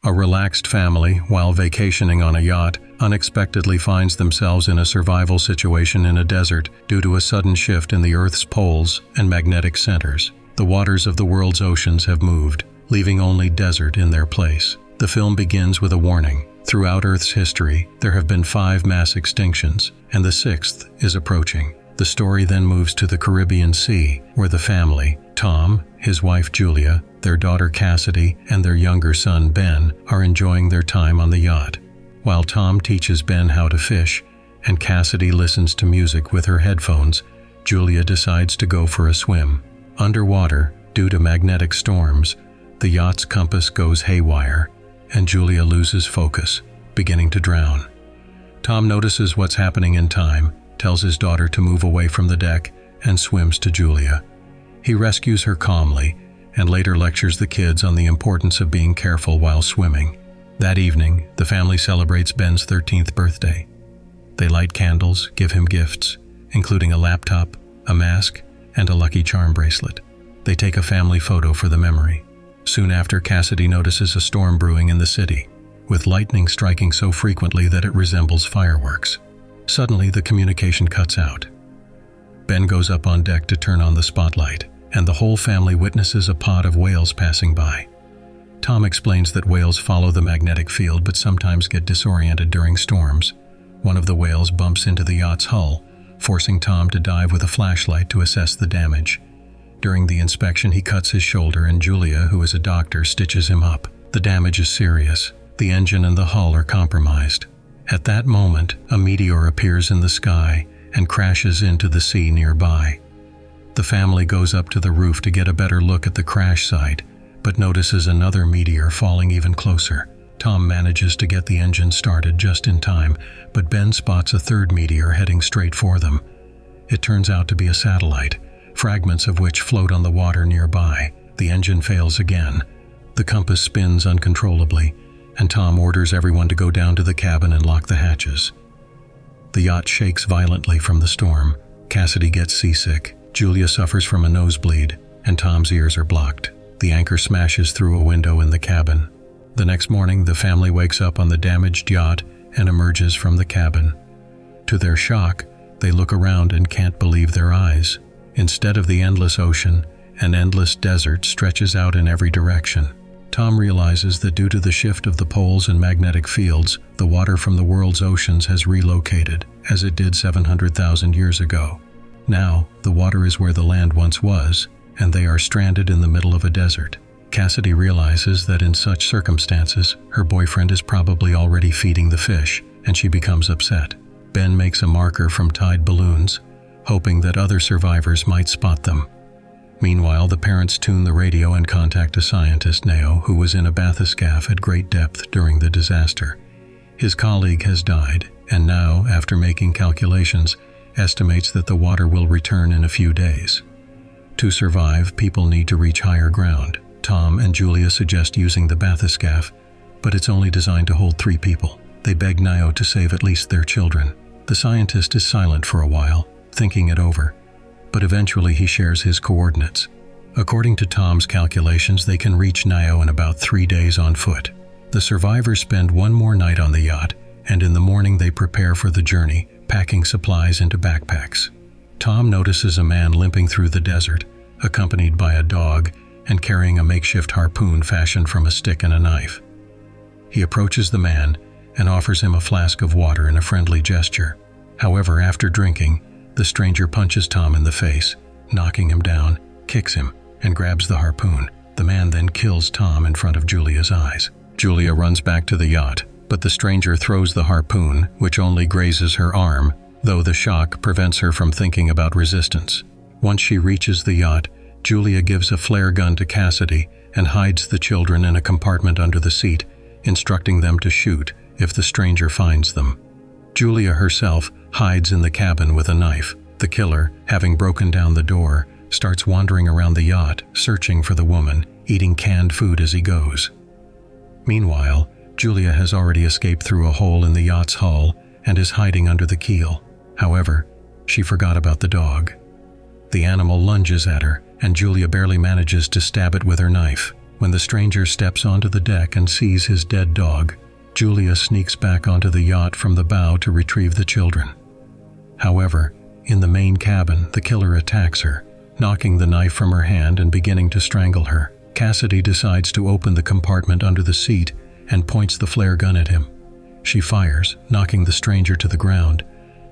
A relaxed family, while vacationing on a yacht, unexpectedly finds themselves in a survival situation in a desert due to a sudden shift in the Earth's poles and magnetic centers. The waters of the world's oceans have moved, leaving only desert in their place. The film begins with a warning. Throughout Earth's history, there have been 5 mass extinctions, and the 6th is approaching. The story then moves to the Caribbean Sea, where the family, Tom, his wife Julia, their daughter Cassidy, and their younger son Ben, are enjoying their time on the yacht. While Tom teaches Ben how to fish, and Cassidy listens to music with her headphones, Julia decides to go for a swim. Underwater, due to magnetic storms, the yacht's compass goes haywire, and Julia loses focus, beginning to drown. Tom notices what's happening in time, tells his daughter to move away from the deck, and swims to Julia. He rescues her calmly, and later lectures the kids on the importance of being careful while swimming. That evening, the family celebrates Ben's 13th birthday. They light candles, give him gifts, including a laptop, a mask, and a Lucky Charm bracelet. They take a family photo for the memory. Soon after, Cassidy notices a storm brewing in the city, with lightning striking so frequently that it resembles fireworks. Suddenly, the communication cuts out. Ben goes up on deck to turn on the spotlight, and the whole family witnesses a pod of whales passing by. Tom explains that whales follow the magnetic field but sometimes get disoriented during storms. One of the whales bumps into the yacht's hull, forcing Tom to dive with a flashlight to assess the damage. During the inspection, he cuts his shoulder, and Julia, who is a doctor, stitches him up. The damage is serious. The engine and the hull are compromised. At that moment, a meteor appears in the sky and crashes into the sea nearby. The family goes up to the roof to get a better look at the crash site, but notices another meteor falling even closer. Tom manages to get the engine started just in time, but Ben spots a third meteor heading straight for them. It turns out to be a satellite, fragments of which float on the water nearby. The engine fails again. The compass spins uncontrollably, and Tom orders everyone to go down to the cabin and lock the hatches. The yacht shakes violently from the storm. Cassidy gets seasick. Julia suffers from a nosebleed, and Tom's ears are blocked. The anchor smashes through a window in the cabin. The next morning, the family wakes up on the damaged yacht and emerges from the cabin. To their shock, they look around and can't believe their eyes. Instead of the endless ocean, an endless desert stretches out in every direction. Tom realizes that due to the shift of the poles and magnetic fields, the water from the world's oceans has relocated, as it did 700,000 years ago. Now, the water is where the land once was, and they are stranded in the middle of a desert. Cassidy realizes that in such circumstances, her boyfriend is probably already feeding the fish, and she becomes upset. Ben makes a marker from tied balloons, hoping that other survivors might spot them. Meanwhile, the parents tune the radio and contact a scientist, Neo, who was in a bathyscaphe at great depth during the disaster. His colleague has died, and now, after making calculations, estimates that the water will return in a few days. To survive, people need to reach higher ground. Tom and Julia suggest using the bathyscaphe, but it's only designed to hold 3 people. They beg Neo to save at least their children. The scientist is silent for a while, thinking it over, but eventually he shares his coordinates. According to Tom's calculations, they can reach Neo in about 3 days on foot. The survivors spend one more night on the yacht, and in the morning they prepare for the journey, packing supplies into backpacks. Tom notices a man limping through the desert, accompanied by a dog and carrying a makeshift harpoon fashioned from a stick and a knife. He approaches the man and offers him a flask of water in a friendly gesture. However, after drinking, the stranger punches Tom in the face, knocking him down, kicks him, and grabs the harpoon. The man then kills Tom in front of Julia's eyes. Julia runs back to the yacht, but the stranger throws the harpoon, which only grazes her arm, though the shock prevents her from thinking about resistance. Once she reaches the yacht, Julia gives a flare gun to Cassidy and hides the children in a compartment under the seat, instructing them to shoot if the stranger finds them. Julia herself hides in the cabin with a knife. The killer, having broken down the door, starts wandering around the yacht, searching for the woman, eating canned food as he goes. Meanwhile, Julia has already escaped through a hole in the yacht's hull and is hiding under the keel. However, she forgot about the dog. The animal lunges at her, and Julia barely manages to stab it with her knife. When the stranger steps onto the deck and sees his dead dog, Julia sneaks back onto the yacht from the bow to retrieve the children. However, in the main cabin, the killer attacks her, knocking the knife from her hand and beginning to strangle her. Cassidy decides to open the compartment under the seat and points the flare gun at him. She fires, knocking the stranger to the ground,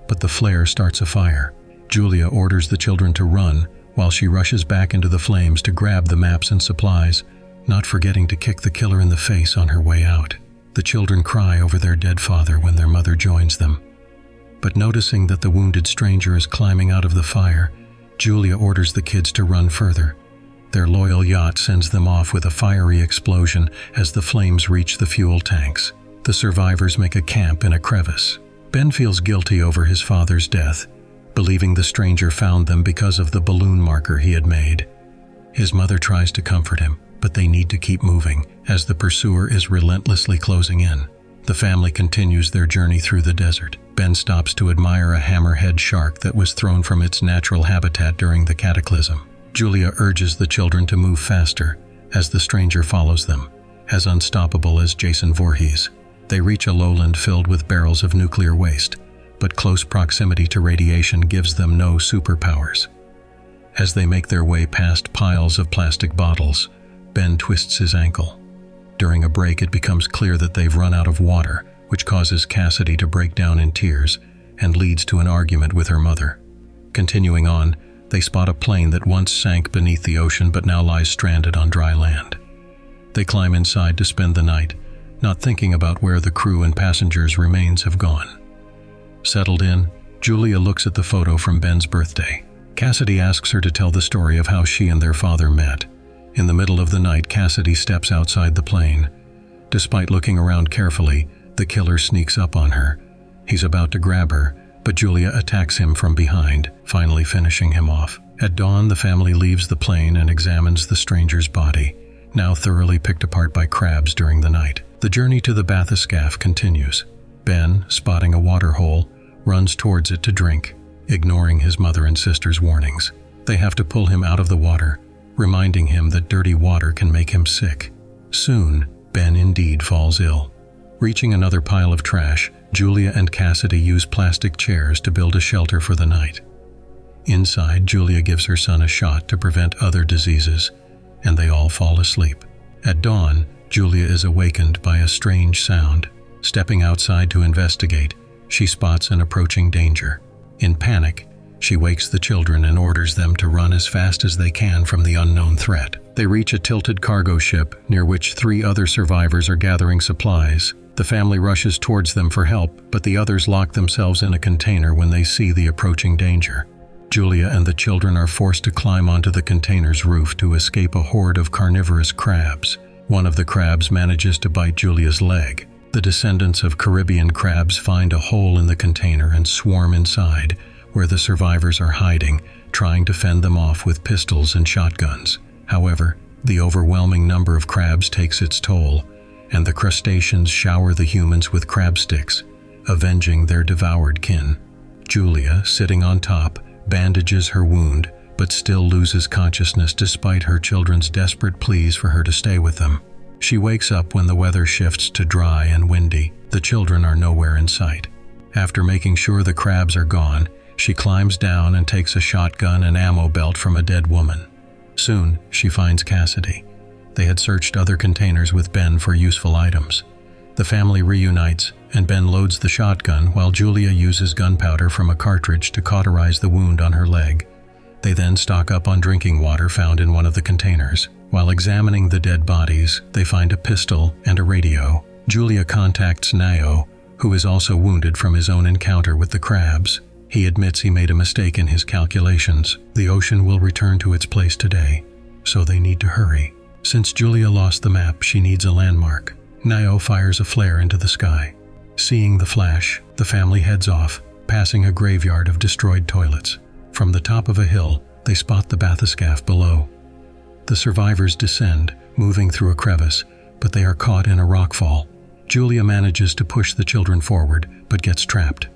but the flare starts a fire. Julia orders the children to run while she rushes back into the flames to grab the maps and supplies, not forgetting to kick the killer in the face on her way out. The children cry over their dead father when their mother joins them. But noticing that the wounded stranger is climbing out of the fire, Julia orders the kids to run further. Their loyal yacht sends them off with a fiery explosion as the flames reach the fuel tanks. The survivors make a camp in a crevice. Ben feels guilty over his father's death, believing the stranger found them because of the balloon marker he had made. His mother tries to comfort him, but they need to keep moving as the pursuer is relentlessly closing in. The family continues their journey through the desert. Ben stops to admire a hammerhead shark that was thrown from its natural habitat during the cataclysm. Julia urges the children to move faster as the stranger follows them, as unstoppable as Jason Voorhees. They reach a lowland filled with barrels of nuclear waste, but close proximity to radiation gives them no superpowers. As they make their way past piles of plastic bottles, Ben twists his ankle. During a break, it becomes clear that they've run out of water, which causes Cassidy to break down in tears and leads to an argument with her mother. Continuing on, they spot a plane that once sank beneath the ocean but now lies stranded on dry land. They climb inside to spend the night, not thinking about where the crew and passengers' remains have gone. Settled in, Julia looks at the photo from Ben's birthday. Cassidy asks her to tell the story of how she and their father met. In the middle of the night, Cassidy steps outside the plane. Despite looking around carefully, the killer sneaks up on her. He's about to grab her, but Julia attacks him from behind, finally finishing him off. At dawn, the family leaves the plane and examines the stranger's body, now thoroughly picked apart by crabs during the night. The journey to the bathyscaphe continues. Ben, spotting a water hole, runs towards it to drink, ignoring his mother and sister's warnings. They have to pull him out of the water, reminding him that dirty water can make him sick. Soon, Ben indeed falls ill. Reaching another pile of trash, Julia and Cassidy use plastic chairs to build a shelter for the night. Inside, Julia gives her son a shot to prevent other diseases, and they all fall asleep. At dawn, Julia is awakened by a strange sound. Stepping outside to investigate, she spots an approaching danger. In panic, she wakes the children and orders them to run as fast as they can from the unknown threat. They reach a tilted cargo ship near which 3 other survivors are gathering supplies. The family rushes towards them for help, but the others lock themselves in a container when they see the approaching danger. Julia and the children are forced to climb onto the container's roof to escape a horde of carnivorous crabs. One of the crabs manages to bite Julia's leg. The descendants of Caribbean crabs find a hole in the container and swarm inside, where the survivors are hiding, trying to fend them off with pistols and shotguns. However, the overwhelming number of crabs takes its toll, and the crustaceans shower the humans with crab sticks, avenging their devoured kin. Julia, sitting on top, bandages her wound, but still loses consciousness despite her children's desperate pleas for her to stay with them. She wakes up when the weather shifts to dry and windy. The children are nowhere in sight. After making sure the crabs are gone, she climbs down and takes a shotgun and ammo belt from a dead woman. Soon, she finds Cassidy. They had searched other containers with Ben for useful items. The family reunites, and Ben loads the shotgun while Julia uses gunpowder from a cartridge to cauterize the wound on her leg. They then stock up on drinking water found in one of the containers. While examining the dead bodies, they find a pistol and a radio. Julia contacts Nayo, who is also wounded from his own encounter with the crabs. He admits he made a mistake in his calculations. The ocean will return to its place today, so they need to hurry. Since Julia lost the map, she needs a landmark. Nayo fires a flare into the sky. Seeing the flash, the family heads off, passing a graveyard of destroyed toilets. From the top of a hill, they spot the bathyscaphe below. The survivors descend, moving through a crevice, but they are caught in a rockfall. Julia manages to push the children forward, but gets trapped.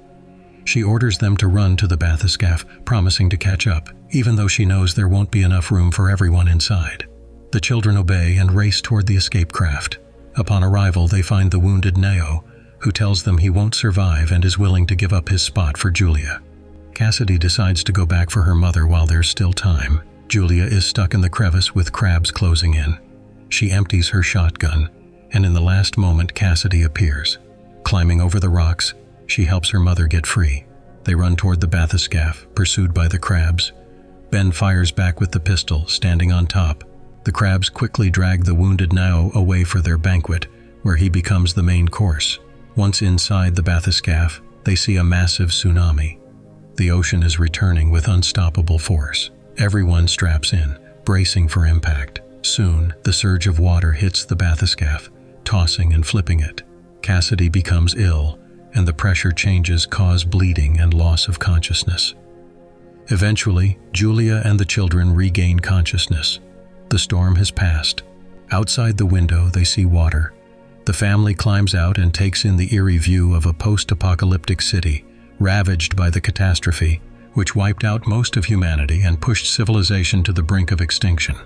She orders them to run to the bathyscaphe, promising to catch up, even though she knows there won't be enough room for everyone inside. The children obey and race toward the escape craft. Upon arrival, they find the wounded Neo, who tells them he won't survive and is willing to give up his spot for Julia. Cassidy decides to go back for her mother while there's still time. Julia is stuck in the crevice with crabs closing in. She empties her shotgun, and in the last moment Cassidy appears. Climbing over the rocks, she helps her mother get free. They run toward the bathyscaphe, pursued by the crabs. Ben fires back with the pistol, standing on top. The crabs quickly drag the wounded Nao away for their banquet, where he becomes the main course. Once inside the bathyscaphe, they see a massive tsunami. The ocean is returning with unstoppable force. Everyone straps in, bracing for impact. Soon, the surge of water hits the bathyscaphe, tossing and flipping it. Cassidy becomes ill, and the pressure changes cause bleeding and loss of consciousness. Eventually, Julia and the children regain consciousness. The storm has passed. Outside the window, they see water. The family climbs out and takes in the eerie view of a post-apocalyptic city, ravaged by the catastrophe, which wiped out most of humanity and pushed civilization to the brink of extinction.